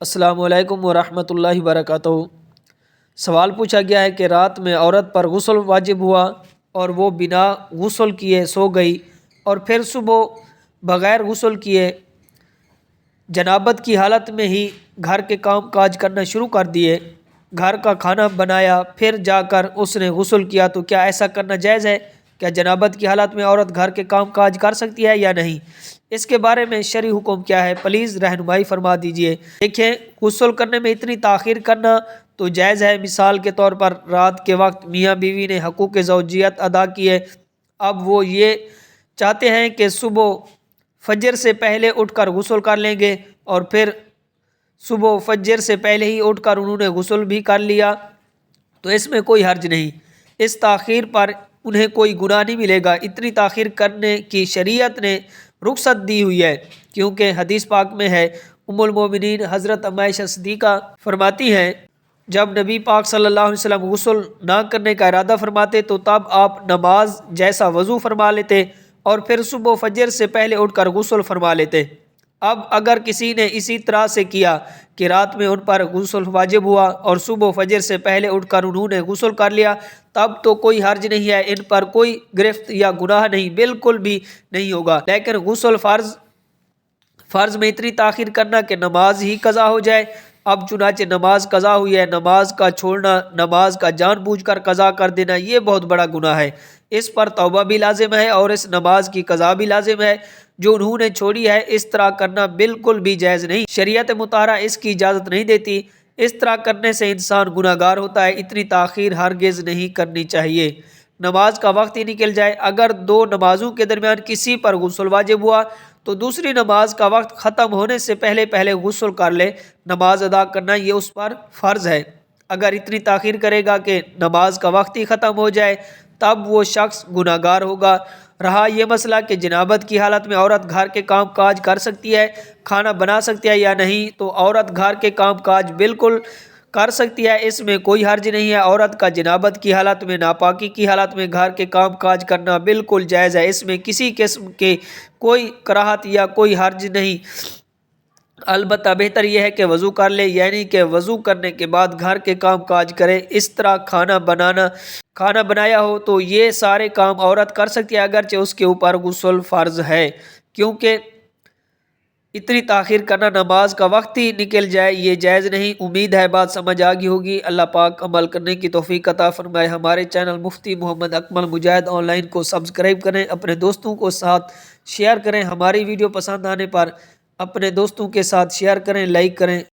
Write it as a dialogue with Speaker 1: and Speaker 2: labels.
Speaker 1: السلام علیکم ورحمۃ اللہ وبرکاتہ۔ سوال پوچھا گیا ہے کہ رات میں عورت پر غسل واجب ہوا اور وہ بنا غسل کیے سو گئی اور پھر صبح بغیر غسل کیے جنابت کی حالت میں ہی گھر کے کام کاج کرنا شروع کر دیے، گھر کا کھانا بنایا، پھر جا کر اس نے غسل کیا، تو کیا ایسا کرنا جائز ہے؟ کیا جنابت کی حالت میں عورت گھر کے کام کاج کر سکتی ہے یا نہیں؟ اس کے بارے میں شرعی حکم کیا ہے، پلیز رہنمائی فرما دیجئے۔ دیکھیں، غسل کرنے میں اتنی تاخیر کرنا تو جائز ہے۔ مثال کے طور پر رات کے وقت میاں بیوی نے حقوق زوجیت ادا کیے، اب وہ یہ چاہتے ہیں کہ صبح فجر سے پہلے اٹھ کر غسل کر لیں گے، اور پھر صبح فجر سے پہلے ہی اٹھ کر انہوں نے غسل بھی کر لیا، تو اس میں کوئی حرج نہیں، اس تاخیر پر انہیں کوئی گناہ نہیں ملے گا۔ اتنی تاخیر کرنے کی شریعت نے رخصت دی ہوئی ہے، کیونکہ حدیث پاک میں ہے، ام المومنین حضرت عائشہ صدیقہ فرماتی ہیں، جب نبی پاک صلی اللہ علیہ وسلم غسل نہ کرنے کا ارادہ فرماتے تو تب آپ نماز جیسا وضو فرما لیتے اور پھر صبح فجر سے پہلے اٹھ کر غسل فرما لیتے۔ اب اگر کسی نے اسی طرح سے کیا کہ رات میں ان پر غسل واجب ہوا اور صبح فجر سے پہلے اٹھ کر انہوں نے غسل کر لیا، تب تو کوئی حرج نہیں ہے، ان پر کوئی گرفت یا گناہ نہیں، بالکل بھی نہیں ہوگا۔ لیکن غسل فرض میں اتنی تاخیر کرنا کہ نماز ہی قضا ہو جائے، اب چنانچہ نماز قضا ہوئی ہے، نماز کا چھوڑنا، نماز کا جان بوجھ کر قضا کر دینا، یہ بہت بڑا گناہ ہے، اس پر توبہ بھی لازم ہے اور اس نماز کی قضا بھی لازم ہے جو انہوں نے چھوڑی ہے۔ اس طرح کرنا بالکل بھی جائز نہیں، شریعت مطہرہ اس کی اجازت نہیں دیتی، اس طرح کرنے سے انسان گناہ گار ہوتا ہے۔ اتنی تاخیر ہرگز نہیں کرنی چاہیے۔ نماز کا وقت ہی نکل جائے، اگر دو نمازوں کے درمیان کسی پر غسل واجب ہوا تو دوسری نماز کا وقت ختم ہونے سے پہلے غسل کر لے، نماز ادا کرنا یہ اس پر فرض ہے۔ اگر اتنی تاخیر کرے گا کہ نماز کا وقت ہی ختم ہو جائے تب وہ شخص گناہ گار ہوگا۔ رہا یہ مسئلہ کہ جنابت کی حالت میں عورت گھر کے کام کاج کر سکتی ہے، کھانا بنا سکتی ہے یا نہیں، تو عورت گھر کے کام کاج بالکل کر سکتی ہے، اس میں کوئی حرج نہیں ہے۔ عورت کا جنابت کی حالت میں، ناپاکی کی حالت میں گھر کے کام کاج کرنا بالکل جائز ہے، اس میں کسی قسم کے کوئی کراہت یا کوئی حرج نہیں۔ البتہ بہتر یہ ہے کہ وضو کر لے، یعنی کہ وضو کرنے کے بعد گھر کے کام کاج کرے۔ اس طرح کھانا بنایا ہو تو یہ سارے کام عورت کر سکتی ہے، اگرچہ اس کے اوپر غسل فرض ہے، کیونکہ اتنی تاخیر کرنا نماز کا وقت ہی نکل جائے یہ جائز نہیں۔ امید ہے بات سمجھ آ گئی ہوگی، اللہ پاک عمل کرنے کی توفیق عطا فرمائے۔ ہمارے channel Mufti Muhammad Akmal Mujahid on line کو سبسکرائب کریں، اپنے دوستوں کو ساتھ شیئر کریں، ہماری ویڈیو پسند آنے پر اپنے دوستوں کے ساتھ شیئر کریں، لائک کریں۔